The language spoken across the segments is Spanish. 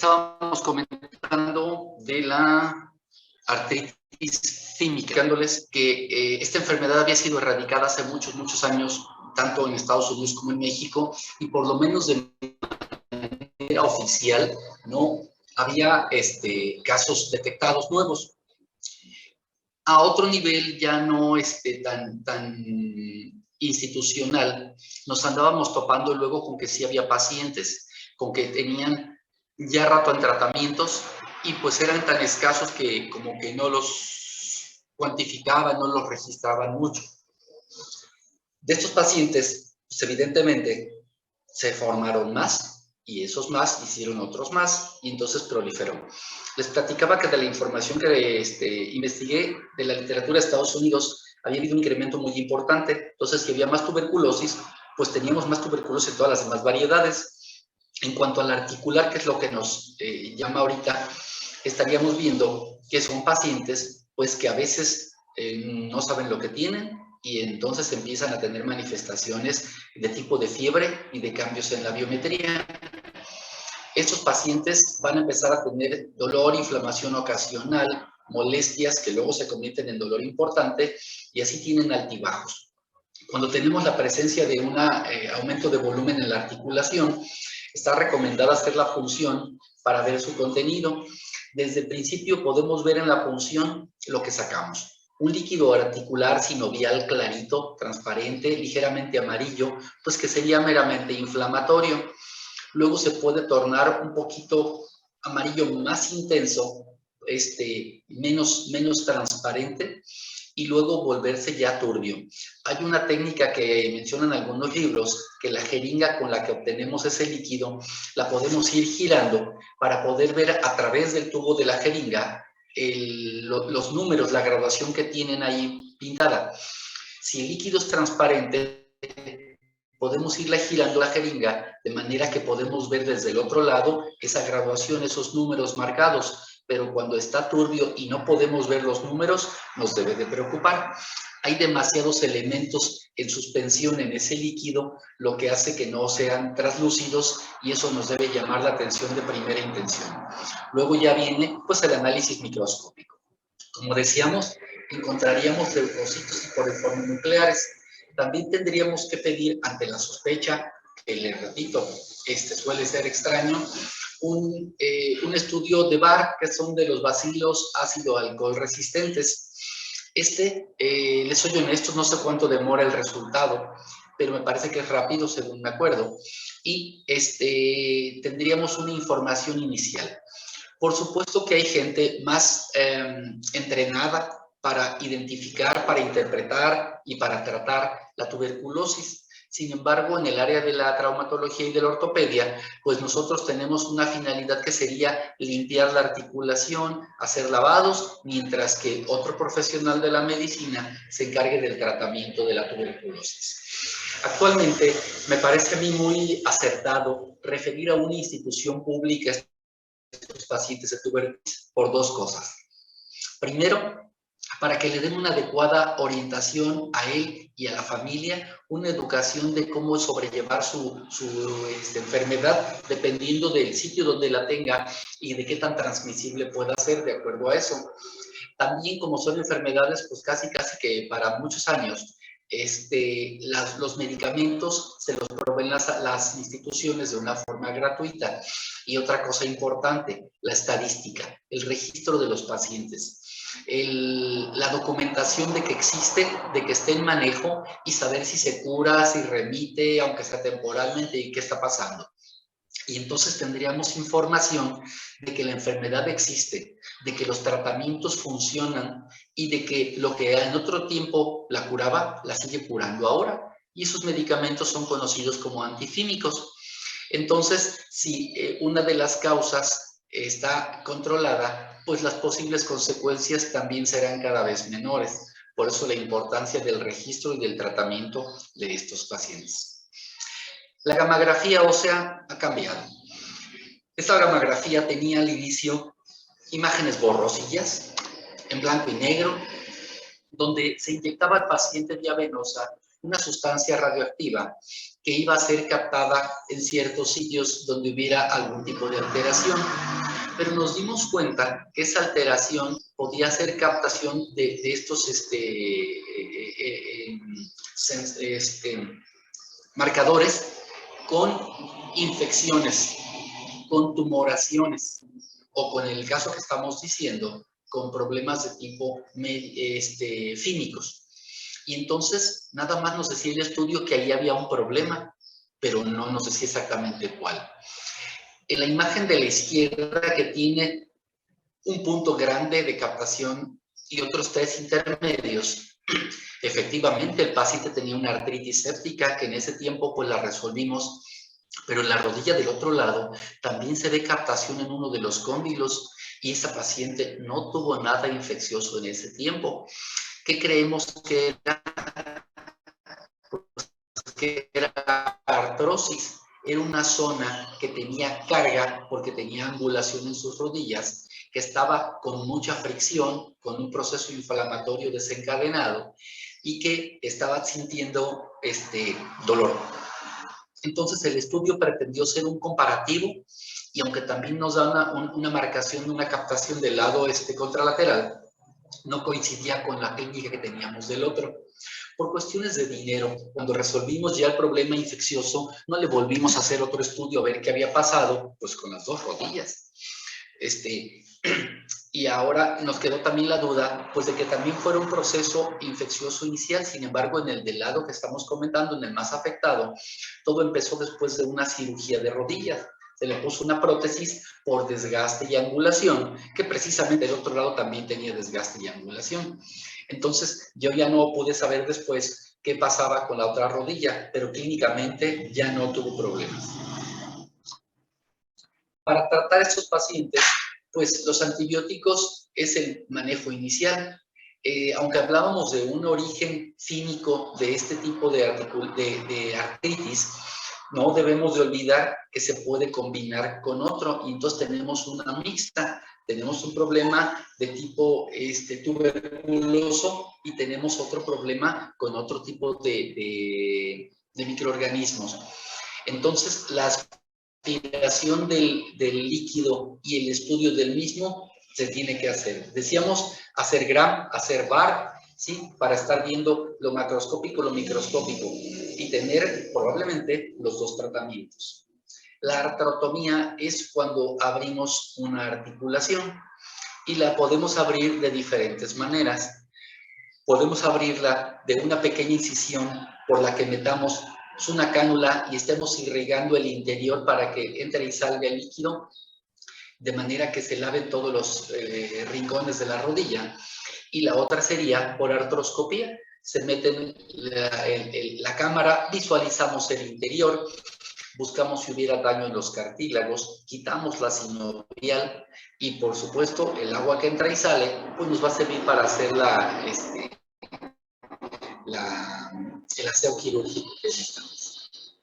estábamos comentando de la artritis fímica, indicándoles que esta enfermedad había sido erradicada hace muchos, muchos años, tanto en Estados Unidos como en México, y por lo menos de manera oficial no había casos detectados nuevos. A otro nivel ya no tan institucional, nos andábamos topando luego con que sí había pacientes, con que tenían ya rato en tratamientos y pues eran tan escasos que como que no los cuantificaban, no los registraban mucho. De estos pacientes, pues evidentemente se formaron más y esos más hicieron otros más y entonces proliferó. Les platicaba que de la información que investigué de la literatura de Estados Unidos había habido un incremento muy importante. Entonces, si había más tuberculosis, pues teníamos más tuberculosis en todas las demás variedades. En cuanto al articular, que es lo que nos llama ahorita, estaríamos viendo que son pacientes pues que a veces no saben lo que tienen y entonces empiezan a tener manifestaciones de tipo de fiebre y de cambios en la biometría. Estos pacientes van a empezar a tener dolor, inflamación ocasional, molestias que luego se convierten en dolor importante y así tienen altibajos. Cuando tenemos la presencia de un aumento de volumen en la articulación, está recomendada hacer la punción para ver su contenido. Desde el principio podemos ver en la punción lo que sacamos. Un líquido articular sinovial clarito, transparente, ligeramente amarillo, pues que sería meramente inflamatorio. Luego se puede tornar un poquito amarillo más intenso, menos transparente, y luego volverse ya turbio. Hay una técnica que mencionan algunos libros, que la jeringa con la que obtenemos ese líquido, la podemos ir girando para poder ver a través del tubo de la jeringa los números, la graduación que tienen ahí pintada. Si el líquido es transparente, podemos irla girando la jeringa de manera que podemos ver desde el otro lado esa graduación, esos números marcados, pero cuando está turbio y no podemos ver los números, nos debe de preocupar. Hay demasiados elementos en suspensión en ese líquido, lo que hace que no sean translúcidos y eso nos debe llamar la atención de primera intención. Luego ya viene pues el análisis microscópico. Como decíamos, encontraríamos leucocitos y coriformes nucleares. También tendríamos que pedir, ante la sospecha, que les repito, suele ser extraño, un estudio de Barr, que son de los bacilos ácido alcohol resistentes. Les soy honesto, no sé cuánto demora el resultado, pero me parece que es rápido, según me acuerdo. Y tendríamos una información inicial. Por supuesto que hay gente más entrenada para identificar, para interpretar y para tratar la tuberculosis. Sin embargo, en el área de la traumatología y de la ortopedia, pues nosotros tenemos una finalidad que sería limpiar la articulación, hacer lavados, mientras que otro profesional de la medicina se encargue del tratamiento de la tuberculosis. Actualmente, me parece a mí muy acertado referir a una institución pública estos pacientes de tuberculosis por dos cosas. Primero, para que le den una adecuada orientación a él y a la familia, una educación de cómo sobrellevar su enfermedad dependiendo del sitio donde la tenga y de qué tan transmisible pueda ser de acuerdo a eso. También como son enfermedades, pues casi que para muchos años, los medicamentos se los proveen las instituciones de una forma gratuita. Y otra cosa importante, la estadística, el registro de los pacientes. La documentación de que existe, de que esté en manejo y saber si se cura, si remite, aunque sea temporalmente, y qué está pasando. Y entonces tendríamos información de que la enfermedad existe, de que los tratamientos funcionan y de que lo que en otro tiempo la curaba, la sigue curando ahora. Y esos medicamentos son conocidos como antifímicos. Entonces, si una de las causas está controlada, pues las posibles consecuencias también serán cada vez menores. Por eso la importancia del registro y del tratamiento de estos pacientes. La gamografía ósea ha cambiado. Esta gamografía tenía al inicio imágenes borrosillas, en blanco y negro, donde se inyectaba al paciente vía venosa una sustancia radioactiva que iba a ser captada en ciertos sitios donde hubiera algún tipo de alteración. Pero nos dimos cuenta que esa alteración podía ser captación de estos marcadores con infecciones, con tumoraciones, o con el caso que estamos diciendo, con problemas de tipo fímicos. Y entonces, nada más nos decía el estudio que ahí había un problema, pero no nos decía exactamente cuál. En la imagen de la izquierda, que tiene un punto grande de captación y otros tres intermedios, efectivamente el paciente tenía una artritis séptica que en ese tiempo pues la resolvimos, pero en la rodilla del otro lado también se ve captación en uno de los cóndilos y esa paciente no tuvo nada infeccioso en ese tiempo. ¿Qué creemos que era? Pues que era artrosis. Era una zona que tenía carga porque tenía angulación en sus rodillas, que estaba con mucha fricción, con un proceso inflamatorio desencadenado y que estaba sintiendo dolor. Entonces el estudio pretendió ser un comparativo y aunque también nos da una marcación, una captación del lado contralateral, no coincidía con la técnica que teníamos del otro. Por cuestiones de dinero, cuando resolvimos ya el problema infeccioso, no le volvimos a hacer otro estudio a ver qué había pasado, pues con las dos rodillas. Y ahora nos quedó también la duda, pues de que también fuera un proceso infeccioso inicial. Sin embargo, en el del lado que estamos comentando, en el más afectado, todo empezó después de una cirugía de rodillas. Se le puso una prótesis por desgaste y angulación, que precisamente del otro lado también tenía desgaste y angulación. Entonces, yo ya no pude saber después qué pasaba con la otra rodilla, pero clínicamente ya no tuvo problemas. Para tratar a estos pacientes, pues los antibióticos es el manejo inicial. Aunque hablábamos de un origen clínico de este tipo de artritis, no debemos de olvidar que se puede combinar con otro y entonces tenemos una mixta. Tenemos un problema de tipo tuberculoso y tenemos otro problema con otro tipo de microorganismos. Entonces, la aspiración del líquido y el estudio del mismo se tiene que hacer. Decíamos hacer gram, hacer bar, ¿sí? Para estar viendo lo macroscópico, lo microscópico y tener probablemente los dos tratamientos. La artrotomía es cuando abrimos una articulación y la podemos abrir de diferentes maneras. Podemos abrirla de una pequeña incisión por la que metamos una cánula y estemos irrigando el interior para que entre y salga el líquido, de manera que se laven todos los rincones de la rodilla. Y la otra sería por artroscopía. Se mete la cámara, visualizamos el interior, buscamos si hubiera daño en los cartílagos, quitamos la sinovial y, por supuesto, el agua que entra y sale, pues nos va a servir para hacer el aseo quirúrgico que necesitamos.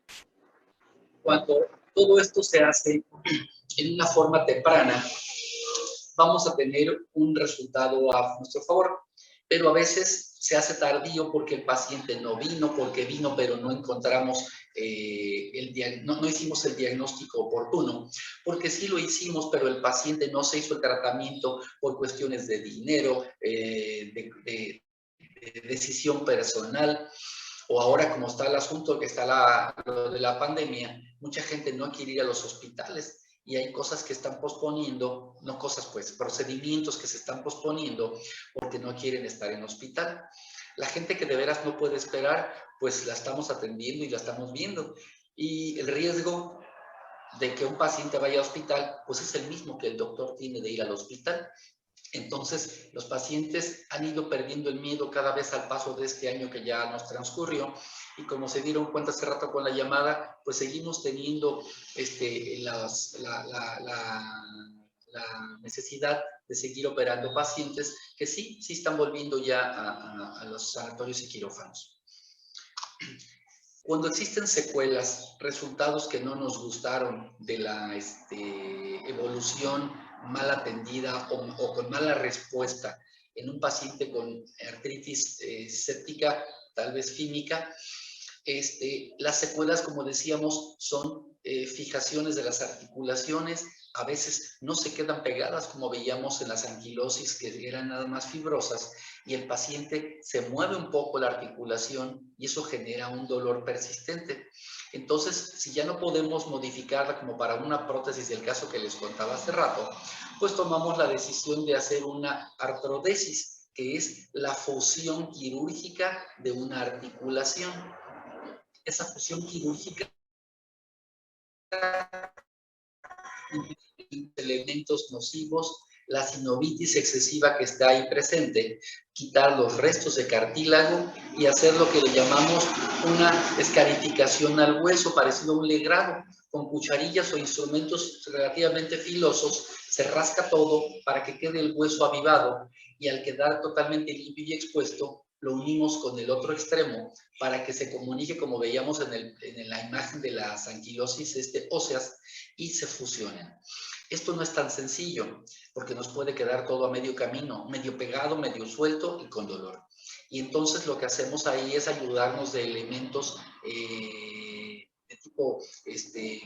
Cuando todo esto se hace en una forma temprana, vamos a tener un resultado a nuestro favor, pero a veces se hace tardío porque el paciente no vino, porque vino pero no encontramos, no hicimos el diagnóstico oportuno, porque sí lo hicimos, pero el paciente no se hizo el tratamiento por cuestiones de dinero, de decisión personal, o ahora como está el asunto, que está lo de la pandemia, mucha gente no quiere ir a los hospitales y hay cosas que están posponiendo, no cosas pues, procedimientos que se están posponiendo porque no quieren estar en hospital. La gente que de veras no puede esperar, pues la estamos atendiendo y la estamos viendo. Y el riesgo de que un paciente vaya al hospital, pues es el mismo que el doctor tiene de ir al hospital. Entonces, los pacientes han ido perdiendo el miedo cada vez al paso de este año que ya nos transcurrió y como se dieron cuenta hace rato con la llamada, pues seguimos teniendo la necesidad de seguir operando pacientes que sí están volviendo ya a los sanatorios y quirófanos. Cuando existen secuelas, resultados que no nos gustaron de la evolución mal atendida o con mala respuesta en un paciente con artritis séptica, tal vez fímica. Las secuelas, como decíamos, son fijaciones de las articulaciones, a veces no se quedan pegadas como veíamos en las anquilosis que eran nada más fibrosas y el paciente se mueve un poco la articulación y eso genera un dolor persistente. Entonces, si ya no podemos modificarla como para una prótesis del caso que les contaba hace rato, pues tomamos la decisión de hacer una artrodesis, que es la fusión quirúrgica de una articulación. Esa fusión quirúrgica elementos nocivos, la sinovitis excesiva que está ahí presente, quitar los restos de cartílago y hacer lo que le llamamos una escarificación al hueso, parecido a un legrado. Con cucharillas o instrumentos relativamente filosos, se rasca todo para que quede el hueso avivado y al quedar totalmente limpio y expuesto, lo unimos con el otro extremo para que se comunique, como veíamos en la imagen de las anquilosis óseas, y se fusionen. Esto no es tan sencillo, porque nos puede quedar todo a medio camino, medio pegado, medio suelto y con dolor. Y entonces lo que hacemos ahí es ayudarnos de elementos de tipo de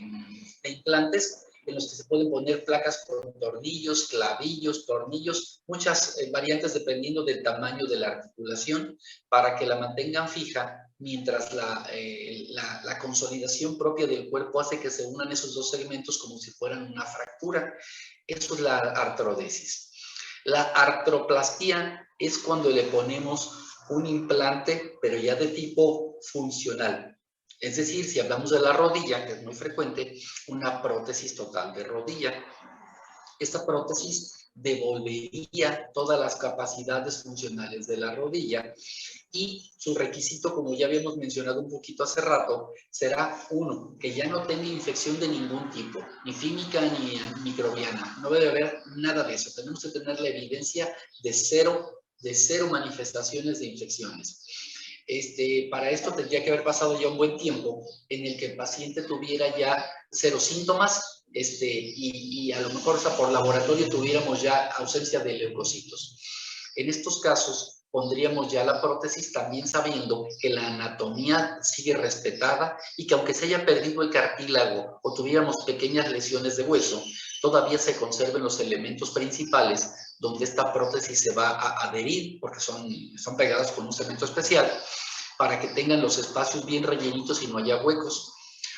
implantes, en los que se pueden poner placas con tornillos, clavillos, tornillos, muchas variantes dependiendo del tamaño de la articulación, para que la mantengan fija, mientras la consolidación propia del cuerpo hace que se unan esos dos segmentos como si fueran una fractura. Eso es la artrodesis. La artroplastía es cuando le ponemos un implante, pero ya de tipo funcional. Es decir, si hablamos de la rodilla, que es muy frecuente, una prótesis total de rodilla. Esta prótesis devolvería todas las capacidades funcionales de la rodilla y su requisito, como ya habíamos mencionado un poquito hace rato, será uno, que ya no tenga infección de ningún tipo, ni fímica ni microbiana. No debe haber nada de eso. Tenemos que tener la evidencia de cero manifestaciones de infecciones. Para esto tendría que haber pasado ya un buen tiempo en el que el paciente tuviera ya cero síntomas y a lo mejor hasta por laboratorio tuviéramos ya ausencia de leucocitos. En estos casos pondríamos ya la prótesis también sabiendo que la anatomía sigue respetada y que aunque se haya perdido el cartílago o tuviéramos pequeñas lesiones de hueso, todavía se conserven los elementos principales donde esta prótesis se va a adherir, porque son pegadas con un cemento especial, para que tengan los espacios bien rellenitos y no haya huecos.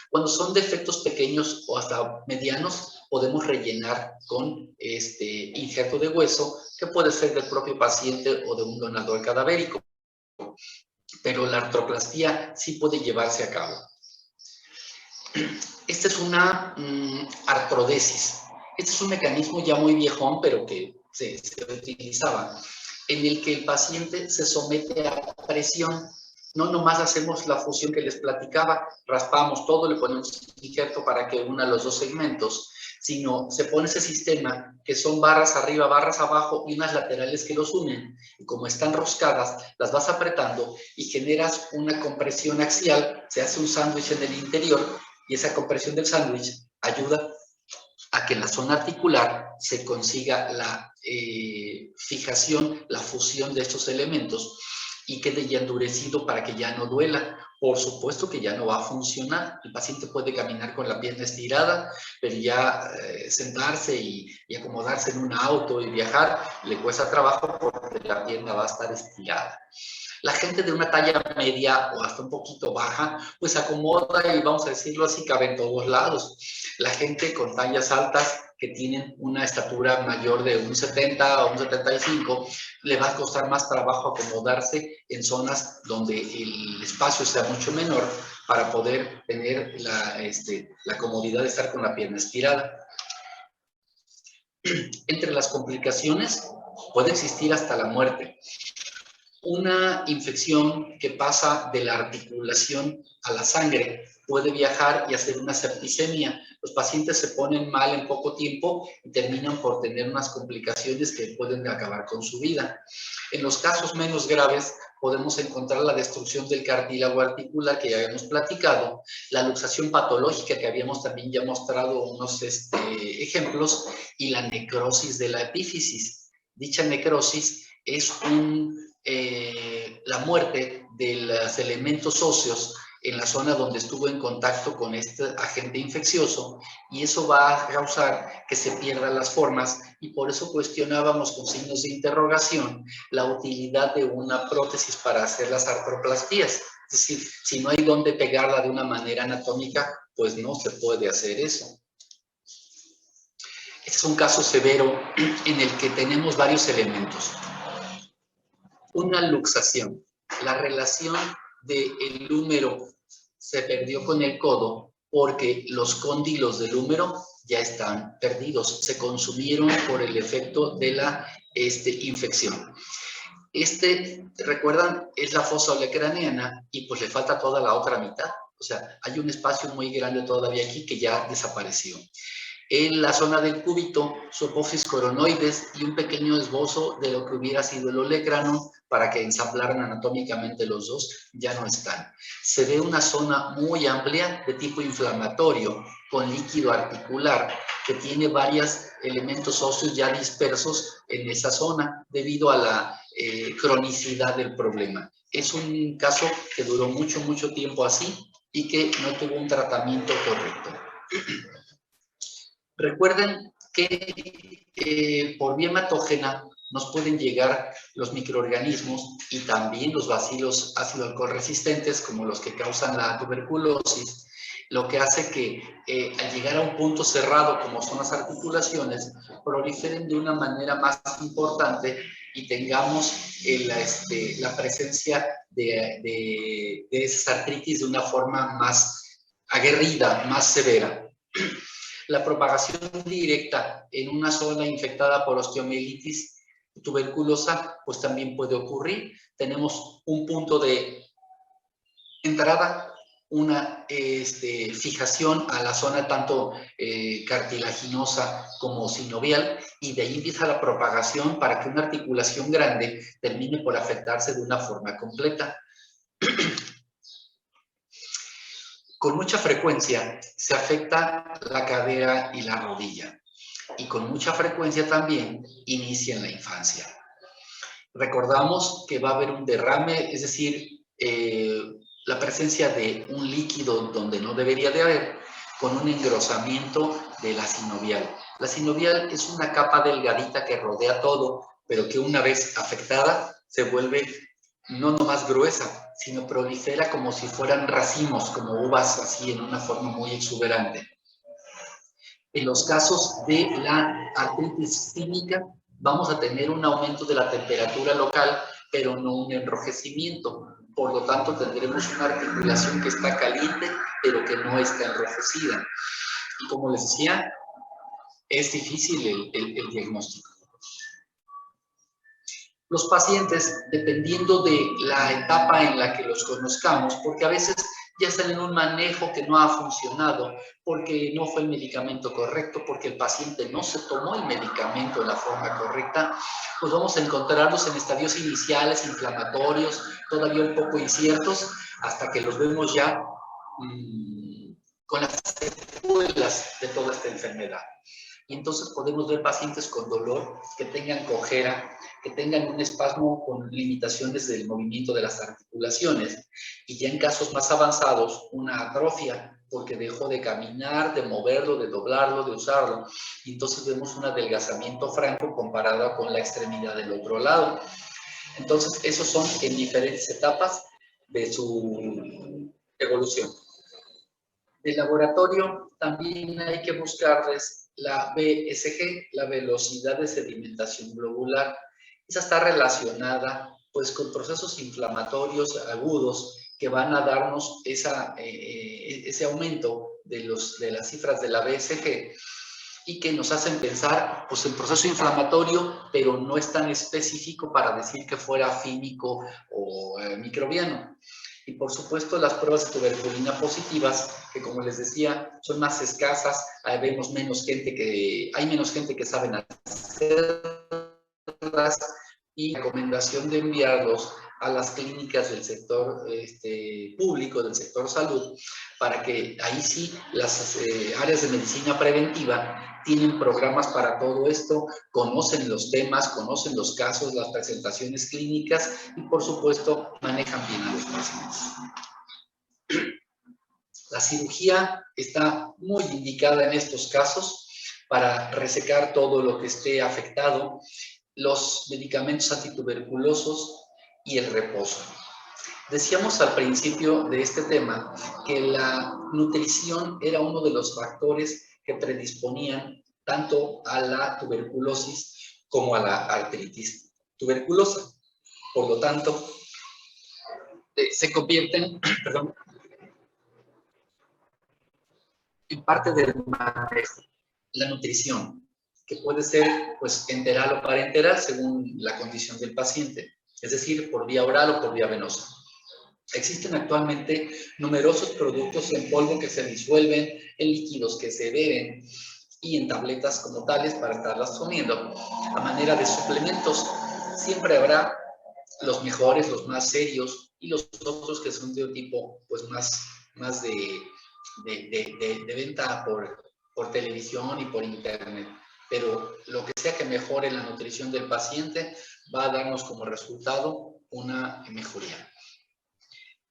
Cuando son defectos pequeños o hasta medianos, podemos rellenar con injerto de hueso, que puede ser del propio paciente o de un donador cadavérico. Pero la artroplastía sí puede llevarse a cabo. Esta es una artrodesis. Este es un mecanismo ya muy viejón, pero que se utilizaba, en el que el paciente se somete a presión. No nomás hacemos la fusión que les platicaba, raspamos todo, le ponemos injerto para que una los dos segmentos, sino se pone ese sistema que son barras arriba, barras abajo y unas laterales que los unen. Y como están roscadas, las vas apretando y generas una compresión axial, se hace un sándwich en el interior y esa compresión del sándwich ayuda a que en la zona articular se consiga la fijación, la fusión de estos elementos y quede ya endurecido para que ya no duela. Por supuesto que ya no va a funcionar. El paciente puede caminar con la pierna estirada, pero ya sentarse y acomodarse en un auto y viajar le cuesta trabajo porque la pierna va a estar estirada. La gente de una talla media o hasta un poquito baja, pues acomoda y vamos a decirlo así, cabe en todos lados. La gente con tallas altas que tienen una estatura mayor de un 70 o un 75, le va a costar más trabajo acomodarse en zonas donde el espacio sea mucho menor para poder tener la comodidad de estar con la pierna estirada. Entre las complicaciones puede existir hasta la muerte. Una infección que pasa de la articulación a la sangre puede viajar y hacer una septicemia. Los pacientes se ponen mal en poco tiempo y terminan por tener unas complicaciones que pueden acabar con su vida. En los casos menos graves podemos encontrar la destrucción del cartílago articular que ya habíamos platicado, la luxación patológica que habíamos también ya mostrado unos ejemplos y la necrosis de la epífisis. Dicha necrosis es la la muerte de los elementos óseos en la zona donde estuvo en contacto con este agente infeccioso, y eso va a causar que se pierdan las formas, y por eso cuestionábamos con signos de interrogación la utilidad de una prótesis para hacer las artroplastías. Es decir, si no hay dónde pegarla de una manera anatómica, pues no se puede hacer eso. Este es un caso severo en el que tenemos varios elementos. Una luxación. La relación del húmero se perdió con el codo porque los cóndilos del húmero ya están perdidos, se consumieron por el efecto de la infección. ¿Recuerdan? Es la fosa olecraneana y pues le falta toda la otra mitad. O sea, hay un espacio muy grande todavía aquí que ya desapareció. En la zona del cúbito, su apófisis coronoides y un pequeño esbozo de lo que hubiera sido el olecrano para que ensamblaran anatómicamente los dos, ya no están. Se ve una zona muy amplia de tipo inflamatorio, con líquido articular, que tiene varios elementos óseos ya dispersos en esa zona, debido a la cronicidad del problema. Es un caso que duró mucho, mucho tiempo así y que no tuvo un tratamiento correcto. Recuerden que por vía hematógena nos pueden llegar los microorganismos y también los bacilos ácido alcohol resistentes, como los que causan la tuberculosis, lo que hace que al llegar a un punto cerrado, como son las articulaciones, proliferen de una manera más importante y tengamos la presencia de esas artritis de una forma más aguerrida, más severa. La propagación directa en una zona infectada por osteomielitis tuberculosa, pues también puede ocurrir. Tenemos un punto de entrada, una fijación a la zona tanto cartilaginosa como sinovial, y de ahí empieza la propagación para que una articulación grande termine por afectarse de una forma completa. Con mucha frecuencia se afecta la cadera y la rodilla, y con mucha frecuencia también inicia en la infancia. Recordamos que va a haber un derrame, es decir, la presencia de un líquido donde no debería de haber, con un engrosamiento de la sinovial. La sinovial es una capa delgadita que rodea todo, pero que una vez afectada se vuelve no nomás gruesa, sino prolifera como si fueran racimos, como uvas, así en una forma muy exuberante. En los casos de la artritis cínica, vamos a tener un aumento de la temperatura local, pero no un enrojecimiento. Por lo tanto, tendremos una articulación que está caliente, pero que no está enrojecida. Y como les decía, es difícil el diagnóstico. Los pacientes, dependiendo de la etapa en la que los conozcamos, porque a veces ya están en un manejo que no ha funcionado, porque no fue el medicamento correcto, porque el paciente no se tomó el medicamento de la forma correcta, pues vamos a encontrarlos en estadios iniciales, inflamatorios, todavía un poco inciertos, hasta que los vemos ya con las secuelas de toda esta enfermedad. Y entonces podemos ver pacientes con dolor, que tengan cojera, que tengan un espasmo con limitaciones del movimiento de las articulaciones, y ya en casos más avanzados una atrofia, porque dejó de caminar, de moverlo, de doblarlo, de usarlo, y entonces vemos un adelgazamiento franco comparado con la extremidad del otro lado. Entonces esos son en diferentes etapas de su evolución. De laboratorio también hay que buscarles la BSG, la velocidad de sedimentación globular. Esa está relacionada pues con procesos inflamatorios agudos que van a darnos ese aumento de las cifras de la BSG, y que nos hacen pensar pues en proceso inflamatorio, pero no es tan específico para decir que fuera fímico o microbiano. Y por supuesto las pruebas de tuberculina positivas, que como les decía, son más escasas, hay menos gente que saben hacerlas, y recomendación de enviarlos a las clínicas del sector público, del sector salud, para que ahí sí las áreas de medicina preventiva tienen programas para todo esto, conocen los temas, conocen los casos, las presentaciones clínicas y, por supuesto, manejan bien a los pacientes. La cirugía está muy indicada en estos casos para resecar todo lo que esté afectado, los medicamentos antituberculosos y el reposo. Decíamos al principio de este tema que la nutrición era uno de los factores que predisponían tanto a la tuberculosis como a la artritis tuberculosa. Por lo tanto, se convierten, perdón, en parte del manejo. La nutrición, que puede ser pues enteral o parenteral según la condición del paciente, es decir, por vía oral o por vía venosa. Existen actualmente numerosos productos en polvo que se disuelven, en líquidos que se beben y en tabletas como tales para estarlas comiendo a manera de suplementos. Siempre habrá los mejores, los más serios y los otros que son de un tipo pues más de venta por televisión y por internet. Pero lo que sea que mejore la nutrición del paciente va a darnos como resultado una mejoría.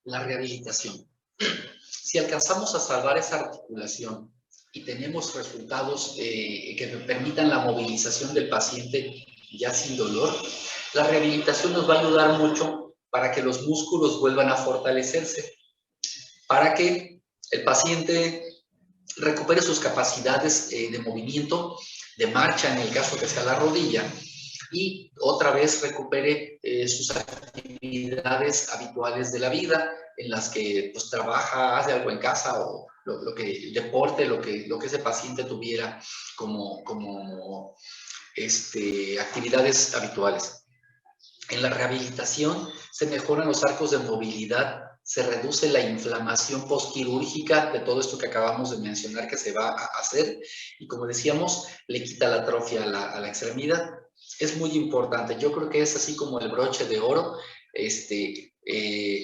La rehabilitación. Si alcanzamos a salvar esa articulación y tenemos resultados que permitan la movilización del paciente ya sin dolor, la rehabilitación nos va a ayudar mucho para que los músculos vuelvan a fortalecerse, para que el paciente recupere sus capacidades de movimiento, de marcha en el caso que sea la rodilla, y otra vez recupere sus actividades habituales de la vida, en las que pues, trabaja, hace algo en casa o lo que deporte, lo que ese paciente tuviera como actividades habituales. En la rehabilitación se mejoran los arcos de movilidad, se reduce la inflamación postquirúrgica de todo esto que acabamos de mencionar que se va a hacer y, como decíamos, le quita la atrofia a la extremidad. Es muy importante. Yo creo que es así como el broche de oro,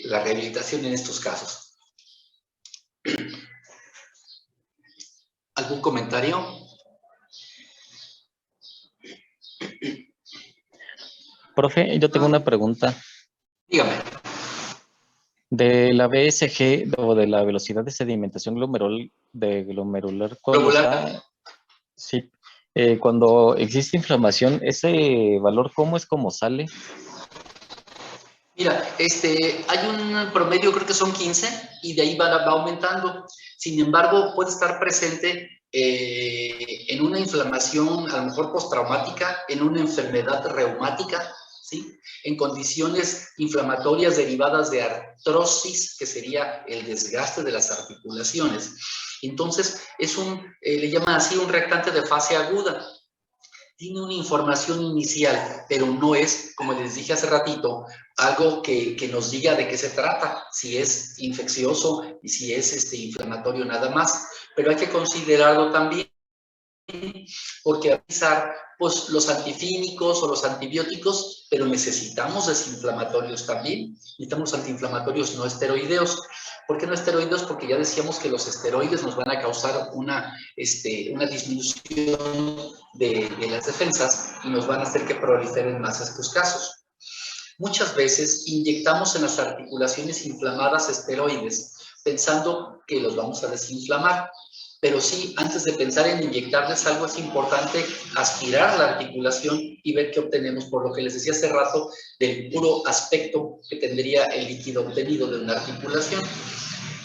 la rehabilitación en estos casos. ¿Algún comentario? Profe, yo tengo una pregunta. Dígame. De la BSG o de la velocidad de sedimentación glomerular cuando está, sí, cuando existe inflamación, ese valor, ¿cómo es como sale? Mira, hay un promedio, creo que son 15, y de ahí va aumentando. Sin embargo, puede estar presente en una inflamación, a lo mejor postraumática, en una enfermedad reumática, ¿sí? En condiciones inflamatorias derivadas de artrosis, que sería el desgaste de las articulaciones. Entonces, es le llaman así un reactante de fase aguda. Tiene una información inicial, pero no es, como les dije hace ratito, algo que nos diga de qué se trata, si es infeccioso y si es inflamatorio nada más. Pero hay que considerarlo también porque a pesar, pues los antifínicos o los antibióticos, pero necesitamos desinflamatorios también, necesitamos antiinflamatorios no esteroideos. ¿Por qué no esteroideos? Porque ya decíamos que los esteroides nos van a causar una disminución de las defensas y nos van a hacer que proliferen más estos casos. Muchas veces inyectamos en las articulaciones inflamadas esteroides pensando que los vamos a desinflamar. Pero sí, antes de pensar en inyectarles algo, es importante aspirar la articulación y ver qué obtenemos, por lo que les decía hace rato, del puro aspecto que tendría el líquido obtenido de una articulación.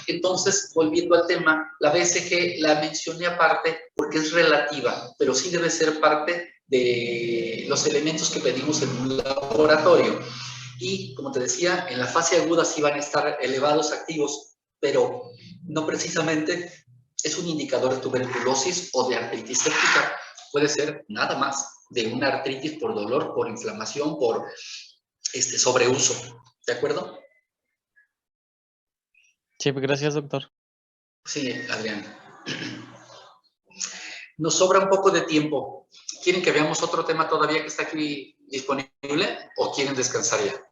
Entonces, volviendo al tema, la BSG la mencioné aparte porque es relativa, pero sí debe ser parte de los elementos que pedimos en un laboratorio. Y, como te decía, en la fase aguda sí van a estar elevados activos, pero no precisamente es un indicador de tuberculosis o de artritis séptica. Puede ser nada más de una artritis por dolor, por inflamación, por sobreuso. ¿De acuerdo? Sí, gracias, doctor. Sí, Adrián. Nos sobra un poco de tiempo. ¿Quieren que veamos otro tema todavía que está aquí disponible o quieren descansar ya?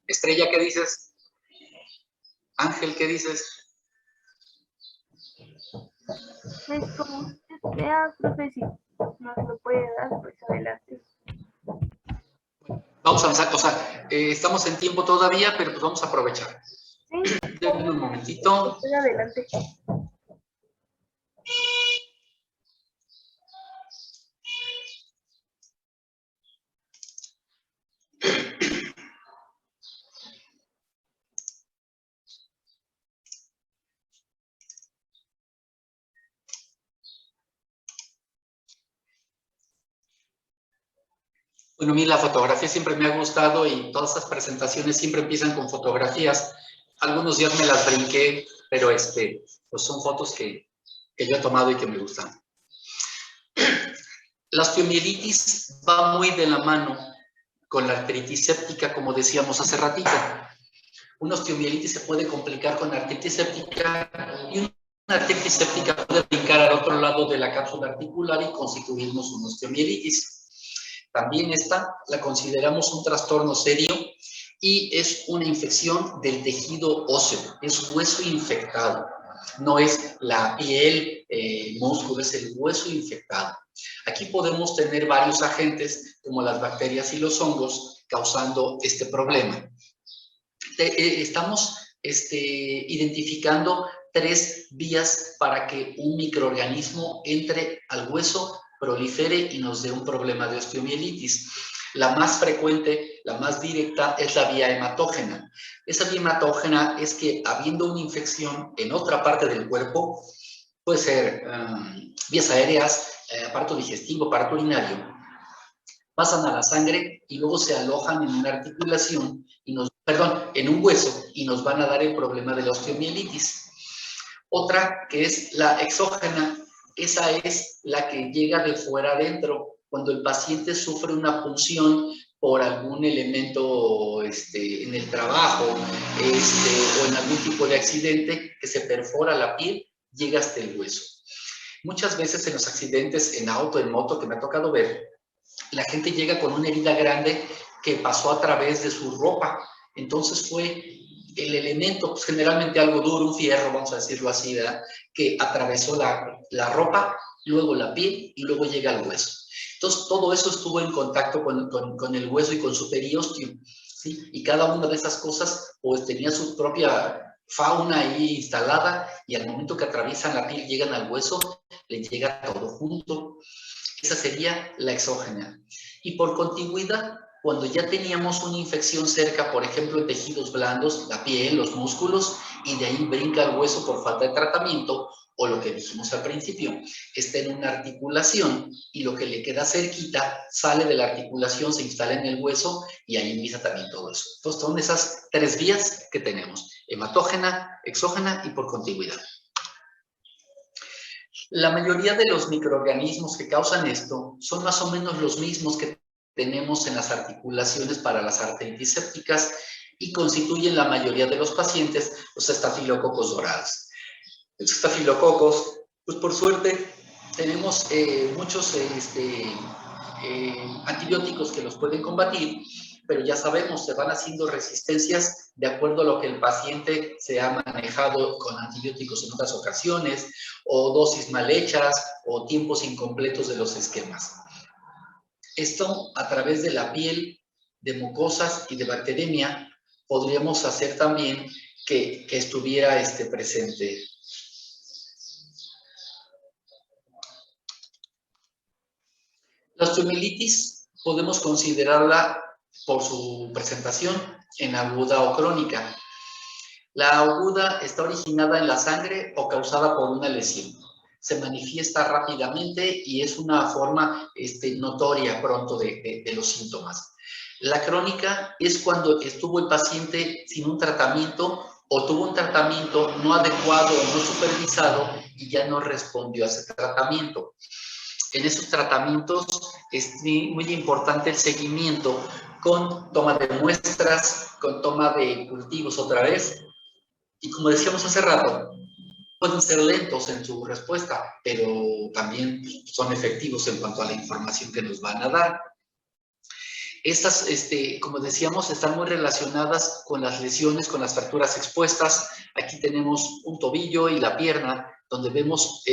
Estrella, ¿qué dices? Ángel. Ángel, ¿qué dices? Pues como usted vea, profe, si nos lo puede dar, pues adelante. Vamos a avanzar, o sea, estamos en tiempo todavía, pero pues vamos a aprovechar. Sí. Denme un momentito. Pues adelante. Bueno, a mí la fotografía siempre me ha gustado y todas esas presentaciones siempre empiezan con fotografías. Algunos días me las brinqué, pero pues son fotos que yo he tomado y que me gustan. La osteomielitis va muy de la mano con la artritis séptica, como decíamos hace ratito. Una osteomielitis se puede complicar con artritis séptica y una artritis séptica puede brincar al otro lado de la cápsula articular y constituirnos una osteomielitis. También esta la consideramos un trastorno serio y es una infección del tejido óseo, es hueso infectado, no es la piel, músculo, es el hueso infectado. Aquí podemos tener varios agentes como las bacterias y los hongos causando este problema. Estamos identificando 3 vías para que un microorganismo entre al hueso, prolifere y nos dé un problema de osteomielitis. La más frecuente, la más directa, es la vía hematógena. Esa vía hematógena es que habiendo una infección en otra parte del cuerpo, puede ser vías aéreas, aparato digestivo, aparato urinario, pasan a la sangre y luego se alojan en una articulación y en un hueso y nos van a dar el problema de la osteomielitis. Otra que es la exógena, esa es la que llega de fuera adentro, cuando el paciente sufre una punción por algún elemento en el trabajo o en algún tipo de accidente que se perfora la piel, llega hasta el hueso. Muchas veces en los accidentes en auto, en moto, que me ha tocado ver, la gente llega con una herida grande que pasó a través de su ropa. Entonces fue el elemento, pues generalmente algo duro, un fierro, vamos a decirlo así, ¿verdad?, que atravesó la ropa, luego la piel y luego llega al hueso. Entonces todo eso estuvo en contacto con el hueso y con su periósteo, ¿sí? Y cada una de esas cosas pues tenía su propia fauna ahí instalada y al momento que atraviesan la piel, llegan al hueso, les llega todo junto. Esa sería la exógena. Y por contigüidad, cuando ya teníamos una infección cerca, por ejemplo, en tejidos blandos, la piel, los músculos, y de ahí brinca el hueso por falta de tratamiento, o lo que dijimos al principio, está en una articulación y lo que le queda cerquita sale de la articulación, se instala en el hueso y ahí empieza también todo eso. Entonces, son esas 3 vías que tenemos: hematógena, exógena y por contigüidad. La mayoría de los microorganismos que causan esto son más o menos los mismos que tenemos en las articulaciones para las artritis sépticas y constituyen la mayoría de los pacientes los estafilococos dorados. Los estafilococos, pues por suerte tenemos muchos antibióticos que los pueden combatir, pero ya sabemos, se van haciendo resistencias de acuerdo a lo que el paciente se ha manejado con antibióticos en otras ocasiones, o dosis mal hechas, o tiempos incompletos de los esquemas. Esto, a través de la piel, de mucosas y de bacteremia, podríamos hacer también que estuviera presente. La osteomielitis podemos considerarla por su presentación en aguda o crónica. La aguda está originada en la sangre o causada por una lesión. Se manifiesta rápidamente y es una forma notoria pronto de los síntomas. La crónica es cuando estuvo el paciente sin un tratamiento o tuvo un tratamiento no adecuado o no supervisado y ya no respondió a ese tratamiento. En esos tratamientos es muy importante el seguimiento con toma de muestras, con toma de cultivos otra vez. Y como decíamos hace rato, pueden ser lentos en su respuesta, pero también son efectivos en cuanto a la información que nos van a dar. Estas, como decíamos, están muy relacionadas con las lesiones, con las fracturas expuestas, Aquí tenemos un tobillo y la pierna, donde vemos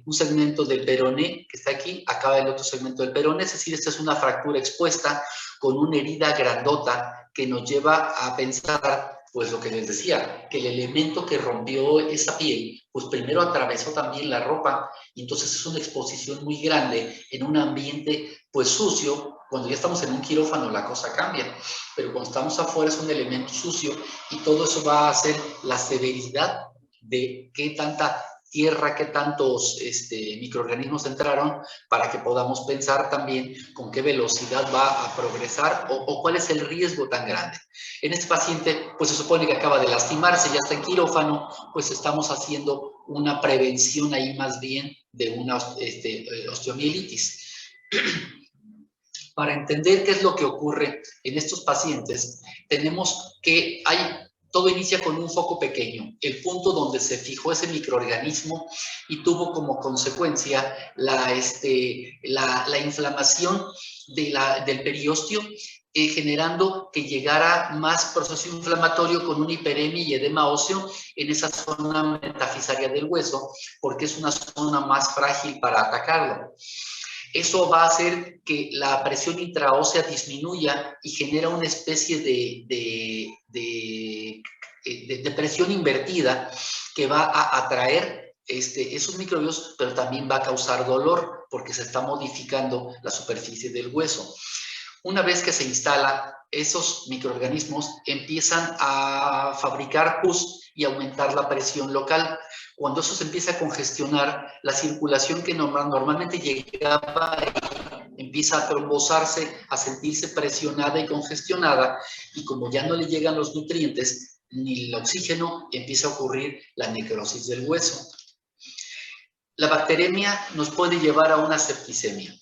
un segmento del peroné que está aquí, acaba el otro segmento del peroné, es decir, esta es una fractura expuesta con una herida grandota que nos lleva a pensar, pues lo que les decía, que el elemento que rompió esa piel, pues primero atravesó también la ropa, y entonces es una exposición muy grande en un ambiente pues sucio. Cuando ya estamos en un quirófano la cosa cambia, pero cuando estamos afuera es un elemento sucio, y todo eso va a hacer la severidad de qué tanta tierra, qué tantos microorganismos entraron, para que podamos pensar también con qué velocidad va a progresar o cuál es el riesgo tan grande. En este paciente, pues se supone que acaba de lastimarse, ya está en quirófano, pues estamos haciendo una prevención ahí más bien de una osteomielitis. Para entender qué es lo que ocurre en estos pacientes, tenemos que todo inicia con un foco pequeño, el punto donde se fijó ese microorganismo y tuvo como consecuencia la inflamación del periósteo, generando que llegara más proceso inflamatorio con un hiperemia y edema óseo en esa zona metafisaria del hueso, porque es una zona más frágil para atacarlo. Eso va a hacer que la presión intraósea disminuya y genera una especie de presión invertida que va a atraer esos microbios, pero también va a causar dolor porque se está modificando la superficie del hueso. Una vez que se instala, esos microorganismos empiezan a fabricar pus y aumentar la presión local. Cuando eso se empieza a congestionar, la circulación que normalmente llegaba ahí empieza a trombosarse, a sentirse presionada y congestionada, y como ya no le llegan los nutrientes ni el oxígeno, empieza a ocurrir la necrosis del hueso. La bacteremia nos puede llevar a una septicemia.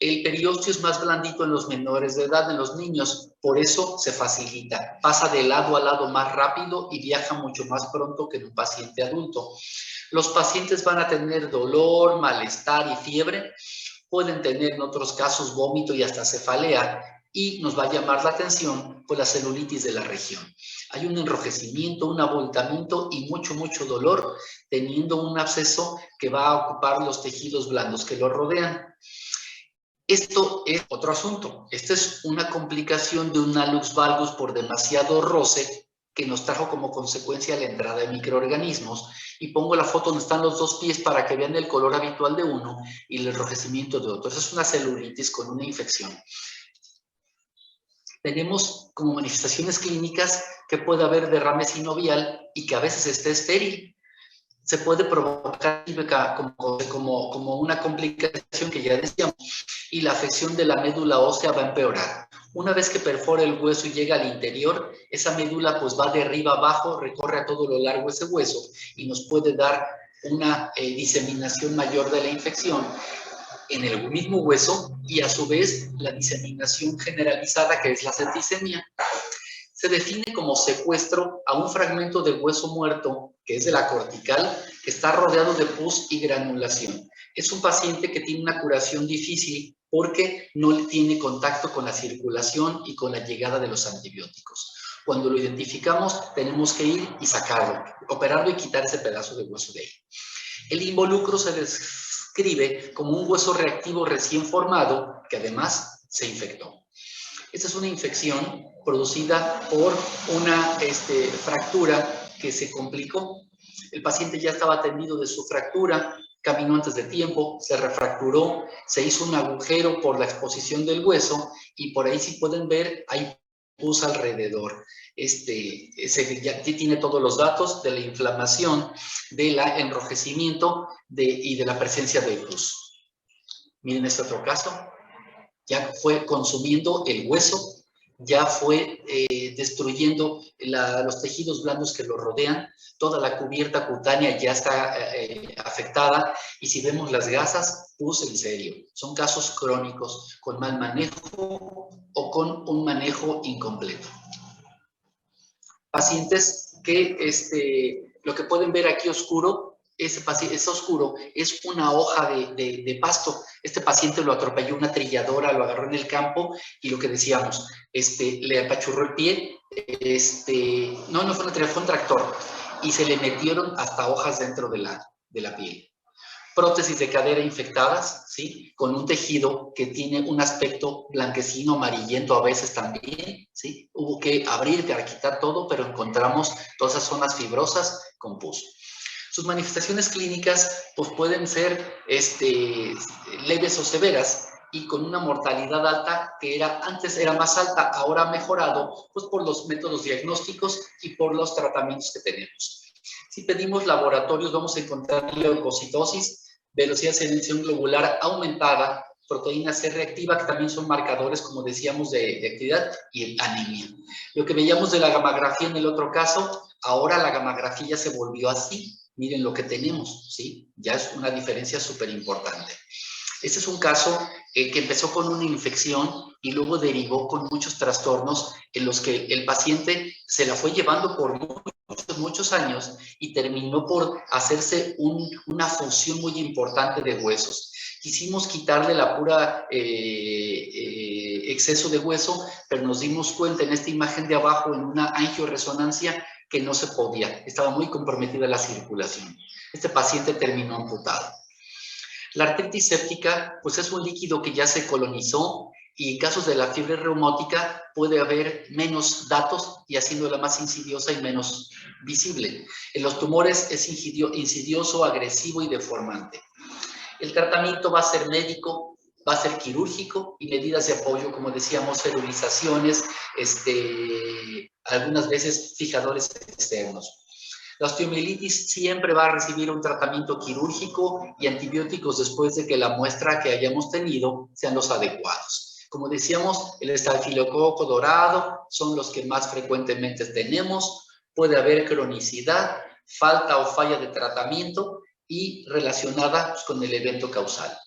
El periósteo es más blandito en los menores de edad, en los niños, por eso se facilita. Pasa de lado a lado más rápido y viaja mucho más pronto que en un paciente adulto. Los pacientes van a tener dolor, malestar y fiebre. Pueden tener en otros casos vómito y hasta cefalea, y nos va a llamar la atención pues la celulitis de la región. Hay un enrojecimiento, un abultamiento y mucho dolor, teniendo un absceso que va a ocupar los tejidos blandos que lo rodean. Esto es otro asunto. Esta es una complicación de un hallux valgus por demasiado roce que nos trajo como consecuencia la entrada de microorganismos. Y pongo la foto donde están los dos pies para que vean el color habitual de uno y el enrojecimiento de otro. Esa es una celulitis con una infección. Tenemos como manifestaciones clínicas que puede haber derrame sinovial y que a veces esté estéril. Se puede provocar como una complicación que ya decíamos, y la afección de la médula ósea va a empeorar. Una vez que perfora el hueso y llega al interior, esa médula pues va de arriba abajo, recorre a todo lo largo de ese hueso y nos puede dar una diseminación mayor de la infección en el mismo hueso, y a su vez la diseminación generalizada, que es la septicemia. Se define como secuestro a un fragmento de hueso muerto, que es de la cortical, que está rodeado de pus y granulación. Es un paciente que tiene una curación difícil porque no tiene contacto con la circulación y con la llegada de los antibióticos. Cuando lo identificamos, tenemos que ir y sacarlo, operarlo y quitar ese pedazo de hueso de ahí. El involucro se describe como un hueso reactivo recién formado que además se infectó. Esta es una infección producida por una fractura que se complicó. El paciente ya estaba atendido de su fractura, caminó antes de tiempo, se refracturó, se hizo un agujero por la exposición del hueso y por ahí, si pueden ver, hay pus alrededor. Ya tiene todos los datos de la inflamación, del enrojecimiento y de la presencia de pus. Miren este otro caso. Ya fue consumiendo el hueso, ya fue destruyendo los tejidos blandos que lo rodean, toda la cubierta cutánea ya está afectada, y si vemos las gasas, pus en serio. Son casos crónicos con mal manejo o con un manejo incompleto. Pacientes que lo que pueden ver aquí oscuro, ese oscuro es una hoja de pasto. Este paciente lo atropelló una trilladora, lo agarró en el campo y lo que decíamos, le apachurró el pie no fue una tijera, fue un tractor, y se le metieron hasta hojas dentro de la piel. Prótesis de cadera infectadas, ¿sí? Con un tejido que tiene un aspecto blanquecino, amarillento a veces también, ¿sí? Hubo que abrir para quitar todo, pero encontramos todas esas zonas fibrosas con pus. Sus manifestaciones clínicas pues, pueden ser leves o severas y con una mortalidad alta que antes era más alta, ahora ha mejorado pues, por los métodos diagnósticos y por los tratamientos que tenemos. Si pedimos laboratorios vamos a encontrar leucocitosis, velocidad de selección globular aumentada, proteína C reactiva, que también son marcadores, como decíamos, de actividad, y anemia. Lo que veíamos de la gamografía en el otro caso, ahora la gamografía ya se volvió así. Miren lo que tenemos, ¿sí? Ya es una diferencia súper importante. Este es un caso que empezó con una infección y luego derivó con muchos trastornos en los que el paciente se la fue llevando por muchos años y terminó por hacerse una fusión muy importante de huesos. Quisimos quitarle la pura exceso de hueso, pero nos dimos cuenta en esta imagen de abajo, en una angioresonancia, que no se podía, estaba muy comprometida la circulación. Este paciente terminó amputado. La artritis séptica, pues es un líquido que ya se colonizó y en casos de la fiebre reumótica puede haber menos datos y haciéndola más insidiosa y menos visible. En los tumores es insidioso, agresivo y deformante. El tratamiento va a ser médico, va a ser quirúrgico y medidas de apoyo, como decíamos, ferilizaciones, algunas veces fijadores externos. La osteomielitis siempre va a recibir un tratamiento quirúrgico y antibióticos después de que la muestra que hayamos tenido sean los adecuados. Como decíamos, el estafilococo dorado son los que más frecuentemente tenemos. Puede haber cronicidad, falta o falla de tratamiento y relacionada pues, con el evento causal.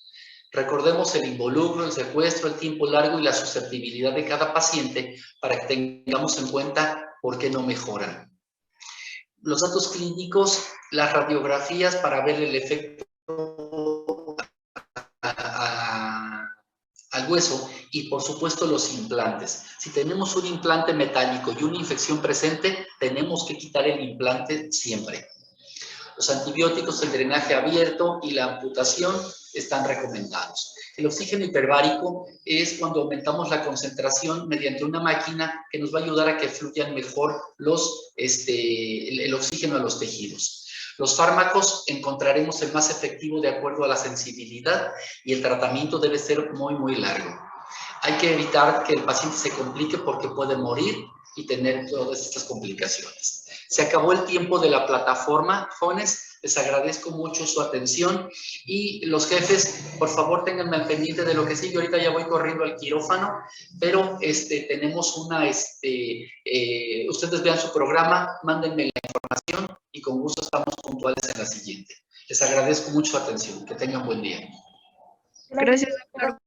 Recordemos el involucro, el secuestro, el tiempo largo y la susceptibilidad de cada paciente para que tengamos en cuenta por qué no mejoran. Los datos clínicos, las radiografías para ver el efecto al hueso y por supuesto los implantes. Si tenemos un implante metálico y una infección presente, tenemos que quitar el implante siempre. Los antibióticos, el drenaje abierto y la amputación están recomendados. El oxígeno hiperbárico es cuando aumentamos la concentración mediante una máquina que nos va a ayudar a que fluyan mejor el oxígeno a los tejidos. Los fármacos encontraremos el más efectivo de acuerdo a la sensibilidad y el tratamiento debe ser muy, muy largo. Hay que evitar que el paciente se complique porque puede morir y tener todas estas complicaciones. Se acabó el tiempo de la plataforma, jóvenes. Les agradezco mucho su atención y los jefes, por favor, ténganme al pendiente de lo que sigue. Ahorita ya voy corriendo al quirófano, pero tenemos ustedes vean su programa, mándenme la información y con gusto estamos puntuales en la siguiente. Les agradezco mucho su atención. Que tengan buen día. Gracias, doctor.